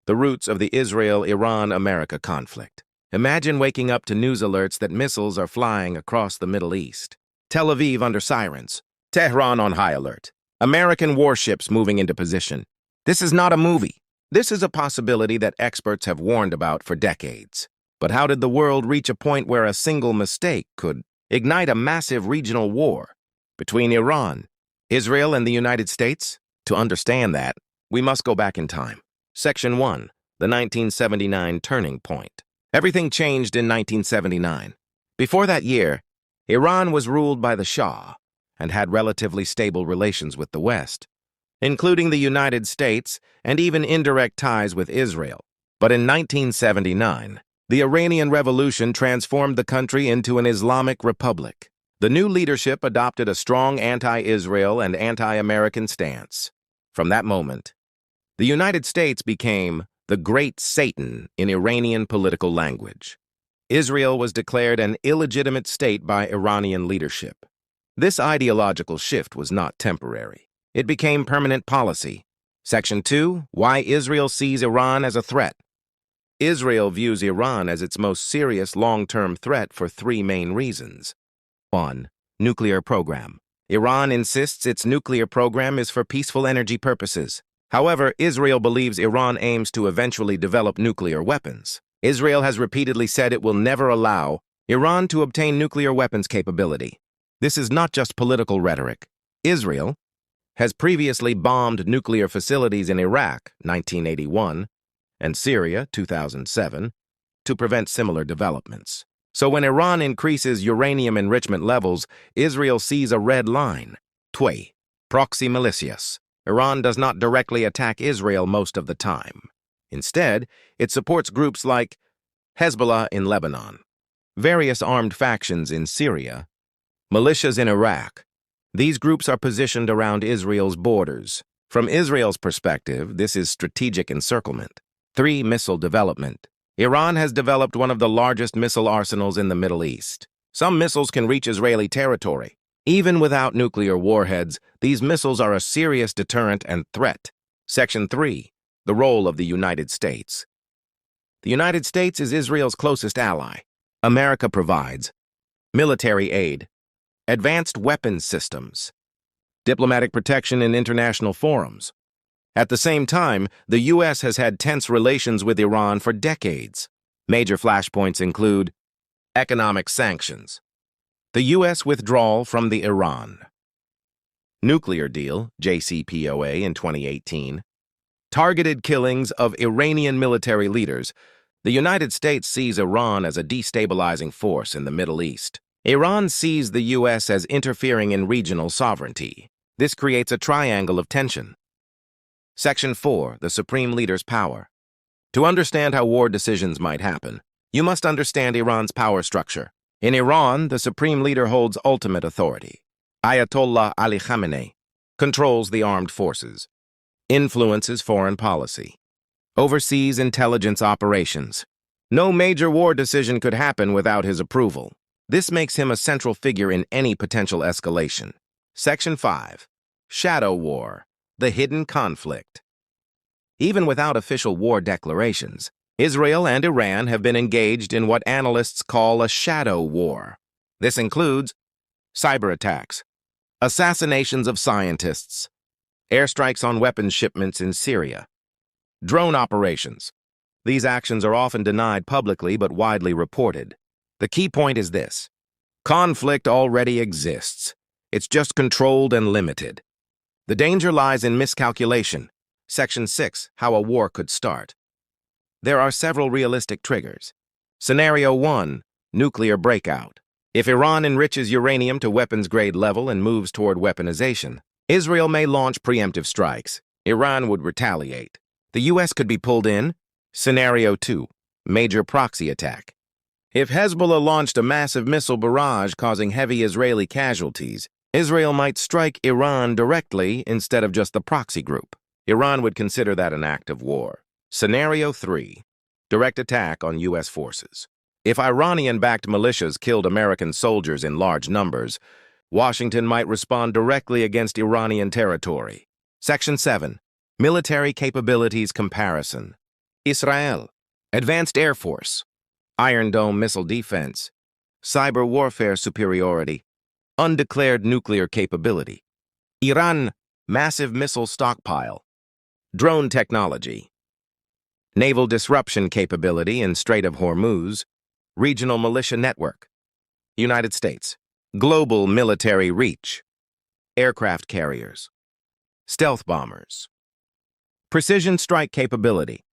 the roots of the Israel-Iran-America conflict. Imagine waking up to news alerts that missiles are flying across the Middle East. Tel Aviv under sirens. Tehran on high alert. American warships moving into position. This is not a movie. This is a possibility that experts have warned about for decades. But how did the world reach a point where a single mistake could ignite a massive regional war between Iran, Israel, and the United States? To understand that, we must go back in time. Section 1, the 1979 turning point. Everything changed in 1979. Before that year, Iran was ruled by the Shah and had relatively stable relations with the West, including the United States and even indirect ties with Israel. But in 1979, the Iranian Revolution transformed the country into an Islamic republic. The new leadership adopted a strong anti-Israel and anti-American stance. From that moment, the United States became the Great Satan in Iranian political language. Israel was declared an illegitimate state by Iranian leadership. This ideological shift was not temporary. It became permanent policy. Section 2, why Israel sees Iran as a threat. Israel views Iran as its most serious long-term threat for three main reasons. 1. Nuclear program. Iran insists its nuclear program is for peaceful energy purposes. However, Israel believes Iran aims to eventually develop nuclear weapons. Israel has repeatedly said it will never allow Iran to obtain nuclear weapons capability. This is not just political rhetoric. Israel has previously bombed nuclear facilities in Iraq, 1981, and Syria, 2007, to prevent similar developments. So when Iran increases uranium enrichment levels, Israel sees a red line. 2. Proxy militias. Iran does not directly attack Israel most of the time. Instead, it supports groups like Hezbollah in Lebanon, various armed factions in Syria, militias in Iraq. These groups are positioned around Israel's borders. From Israel's perspective, this is strategic encirclement. 3. Missile development. Iran has developed one of the largest missile arsenals in the Middle East. Some missiles can reach Israeli territory. Even without nuclear warheads, these missiles are a serious deterrent and threat. Section 3. The role of the United States. The United States is Israel's closest ally. America provides military aid, advanced weapons systems, diplomatic protection in international forums. At the same time, the U.S. has had tense relations with Iran for decades. Major flashpoints include economic sanctions, the U.S. withdrawal from the Iran nuclear deal, JCPOA, in 2018, targeted killings of Iranian military leaders. The United States sees Iran as a destabilizing force in the Middle East. Iran sees the U.S. as interfering in regional sovereignty. This creates a triangle of tension. Section 4, the Supreme Leader's power. To understand how war decisions might happen, you must understand Iran's power structure. In Iran, the Supreme Leader holds ultimate authority. Ayatollah Ali Khamenei controls the armed forces, influences foreign policy, oversees intelligence operations. No major war decision could happen without his approval. This makes him a central figure in any potential escalation. Section 5, Shadow War. The hidden conflict. Even without official war declarations, Israel and Iran have been engaged in what analysts call a shadow war. This includes cyber attacks, assassinations of scientists, airstrikes on weapons shipments in Syria, drone operations. These actions are often denied publicly but widely reported. The key point is this: conflict already exists. It's just controlled and limited. The danger lies in miscalculation. Section 6, how a war could start. There are several realistic triggers. Scenario 1, nuclear breakout. If Iran enriches uranium to weapons-grade level and moves toward weaponization, Israel may launch preemptive strikes. Iran would retaliate. The U.S. could be pulled in. Scenario 2, major proxy attack. If Hezbollah launched a massive missile barrage causing heavy Israeli casualties, Israel might strike Iran directly instead of just the proxy group. Iran would consider that an act of war. Scenario 3, direct attack on U.S. forces. If Iranian-backed militias killed American soldiers in large numbers, Washington might respond directly against Iranian territory. Section 7, military capabilities comparison. Israel. Advanced Air Force. Iron Dome missile defense. Cyber warfare superiority. Undeclared nuclear capability. Iran. Massive missile stockpile. Drone technology. Naval disruption capability in Strait of Hormuz. Regional militia network. United States. Global military reach. Aircraft carriers. Stealth bombers. Precision strike capability.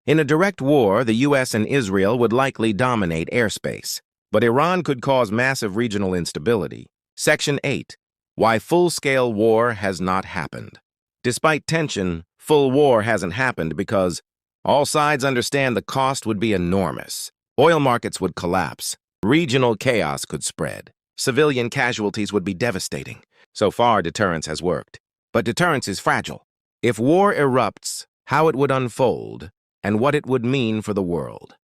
In a direct war, the U.S. and Israel would likely dominate airspace, but Iran could cause massive regional instability. Section 8. Why full-scale war has not happened. Despite tension, full war hasn't happened because all sides understand the cost would be enormous. Oil markets would collapse. Regional chaos could spread. Civilian casualties would be devastating. So far, deterrence has worked. But deterrence is fragile. If war erupts, how it would unfold, and what it would mean for the world.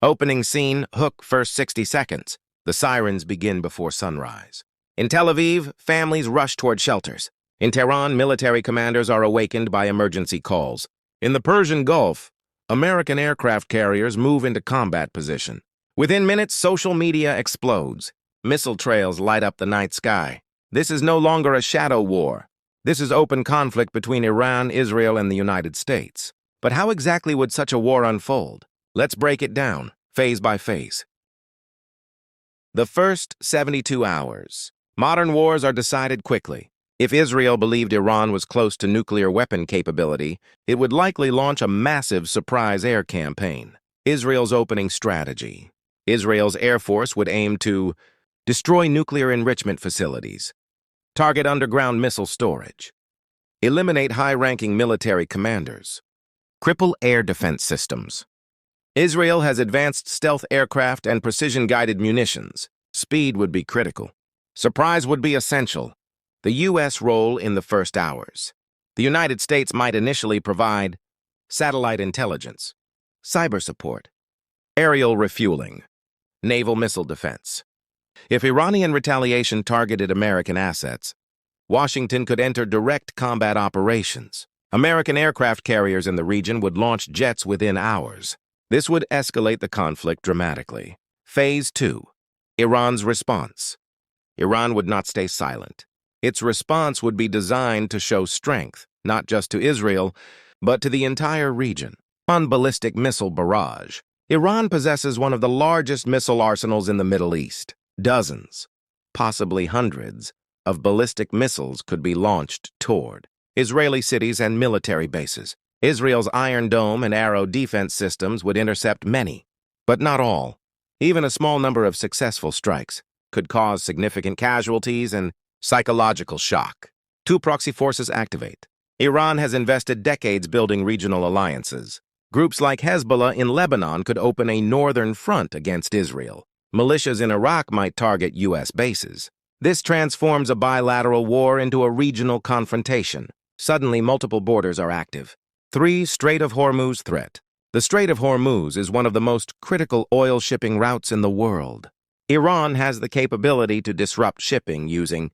Opening scene, hook, first 60 seconds. The sirens begin before sunrise. In Tel Aviv, families rush toward shelters. In Tehran, military commanders are awakened by emergency calls. In the Persian Gulf, American aircraft carriers move into combat position. Within minutes, social media explodes. Missile trails light up the night sky. This is no longer a shadow war. This is open conflict between Iran, Israel, and the United States. But how exactly would such a war unfold? Let's break it down, phase by phase. The first 72 hours. Modern wars are decided quickly. If Israel believed Iran was close to nuclear weapon capability, it would likely launch a massive surprise air campaign. Israel's opening strategy. Israel's Air Force would aim to destroy nuclear enrichment facilities, target underground missile storage, eliminate high-ranking military commanders, cripple air defense systems. Israel has advanced stealth aircraft and precision-guided munitions. Speed would be critical. Surprise would be essential. The U.S. role in the first hours. The United States might initially provide satellite intelligence, cyber support, aerial refueling, naval missile defense. If Iranian retaliation targeted American assets, Washington could enter direct combat operations. American aircraft carriers in the region would launch jets within hours. This would escalate the conflict dramatically. Phase 2. Iran's response. Iran would not stay silent. Its response would be designed to show strength, not just to Israel, but to the entire region. On ballistic missile barrage. Iran possesses one of the largest missile arsenals in the Middle East. Dozens, possibly hundreds, of ballistic missiles could be launched toward Israeli cities and military bases. Israel's Iron Dome and Arrow defense systems would intercept many, but not all. Even a small number of successful strikes could cause significant casualties and psychological shock. 2 proxy forces activate. Iran has invested decades building regional alliances. Groups like Hezbollah in Lebanon could open a northern front against Israel. Militias in Iraq might target U.S. bases. This transforms a bilateral war into a regional confrontation. Suddenly, multiple borders are active. 3. Strait of Hormuz threat. The Strait of Hormuz is one of the most critical oil shipping routes in the world. Iran has the capability to disrupt shipping using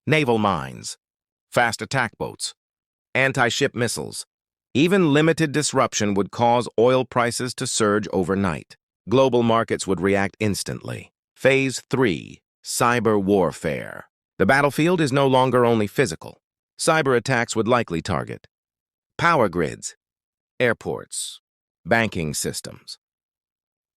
naval mines, fast attack boats, anti-ship missiles. Even limited disruption would cause oil prices to surge overnight. Global markets would react instantly. Phase 3. Cyber warfare. The battlefield is no longer only physical. Cyber attacks would likely target power grids, airports, banking systems,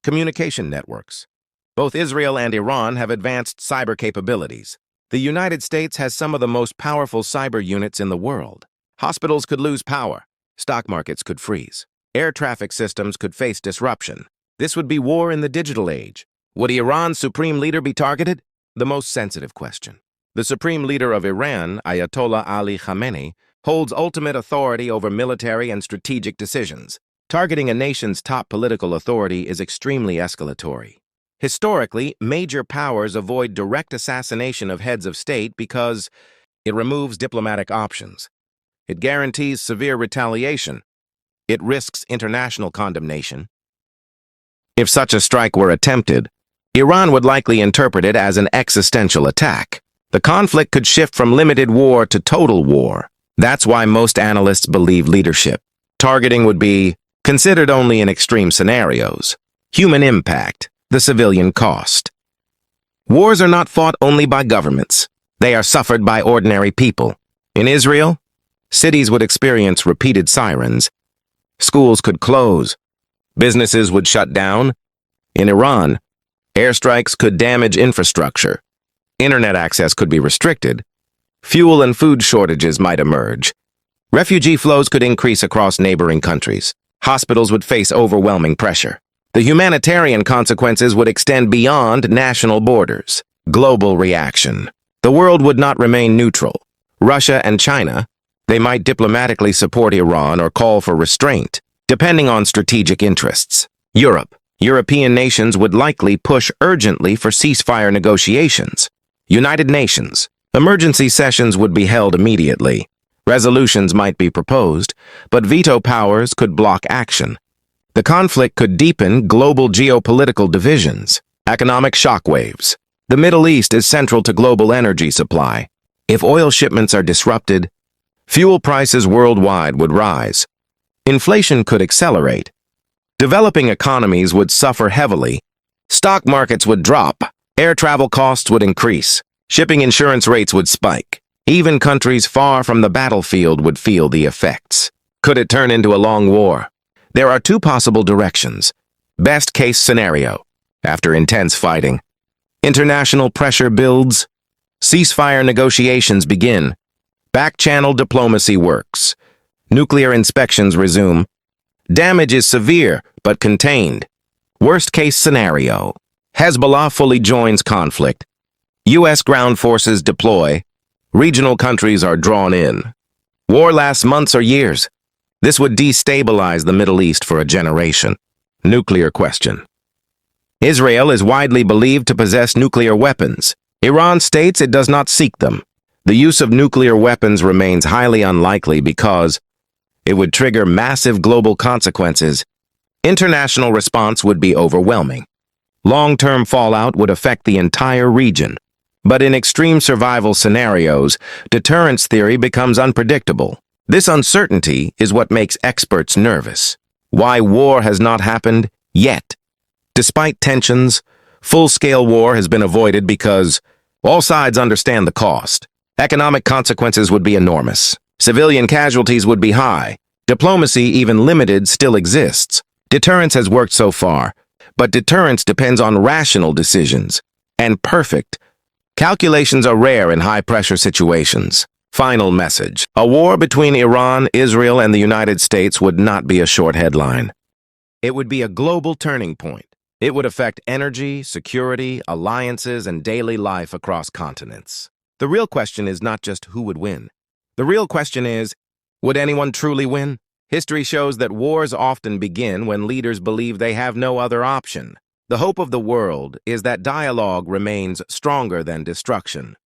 communication networks. Both Israel and Iran have advanced cyber capabilities. The United States has some of the most powerful cyber units in the world. Hospitals could lose power. Stock markets could freeze. Air traffic systems could face disruption. This would be war in the digital age. Would Iran's supreme leader be targeted? The most sensitive question. The supreme leader of Iran, Ayatollah Ali Khamenei, holds ultimate authority over military and strategic decisions. Targeting a nation's top political authority is extremely escalatory. Historically, major powers avoid direct assassination of heads of state because it removes diplomatic options. It guarantees severe retaliation. It risks international condemnation. If such a strike were attempted, Iran would likely interpret it as an existential attack. The conflict could shift from limited war to total war. That's why most analysts believe leadership. Targeting would be considered only in extreme scenarios. Human impact, the civilian cost. Wars are not fought only by governments. They are suffered by ordinary people. In Israel, cities would experience repeated sirens. Schools could close. Businesses would shut down. In Iran, airstrikes could damage infrastructure. Internet access could be restricted. Fuel and food shortages might emerge. Refugee flows could increase across neighboring countries. Hospitals would face overwhelming pressure. The humanitarian consequences would extend beyond national borders. Global reaction. The world would not remain neutral. Russia and China, they might diplomatically support Iran or call for restraint, depending on strategic interests. European nations would likely push urgently for ceasefire negotiations. United Nations, emergency sessions would be held immediately. Resolutions might be proposed, but veto powers could block action. The conflict could deepen global geopolitical divisions, economic shockwaves. The Middle East is central to global energy supply. If oil shipments are disrupted, fuel prices worldwide would rise. Inflation could accelerate. Developing economies would suffer heavily. Stock markets would drop. Air travel costs would increase. Shipping insurance rates would spike. Even countries far from the battlefield would feel the effects. Could it turn into a long war? There are two possible directions. Best case scenario. After intense fighting, international pressure builds. Ceasefire negotiations begin. Back-channel diplomacy works. Nuclear inspections resume. Damage is severe, but contained. Worst-case scenario. Hezbollah fully joins conflict. U.S. ground forces deploy. Regional countries are drawn in. War lasts months or years. This would destabilize the Middle East for a generation. Nuclear question. Israel is widely believed to possess nuclear weapons. Iran states it does not seek them. The use of nuclear weapons remains highly unlikely because it would trigger massive global consequences. International response would be overwhelming. Long-term fallout would affect the entire region. But in extreme survival scenarios, deterrence theory becomes unpredictable. This uncertainty is what makes experts nervous. Why war has not happened yet. Despite tensions, full-scale war has been avoided because all sides understand the cost. Economic consequences would be enormous. Civilian casualties would be high. Diplomacy, even limited, still exists. Deterrence has worked so far, but deterrence depends on rational decisions. And perfect calculations are rare in high-pressure situations. Final message. A war between Iran, Israel, and the United States would not be a short headline. It would be a global turning point. It would affect energy, security, alliances, and daily life across continents. The real question is not just who would win. The real question is, would anyone truly win? History shows that wars often begin when leaders believe they have no other option. The hope of the world is that dialogue remains stronger than destruction.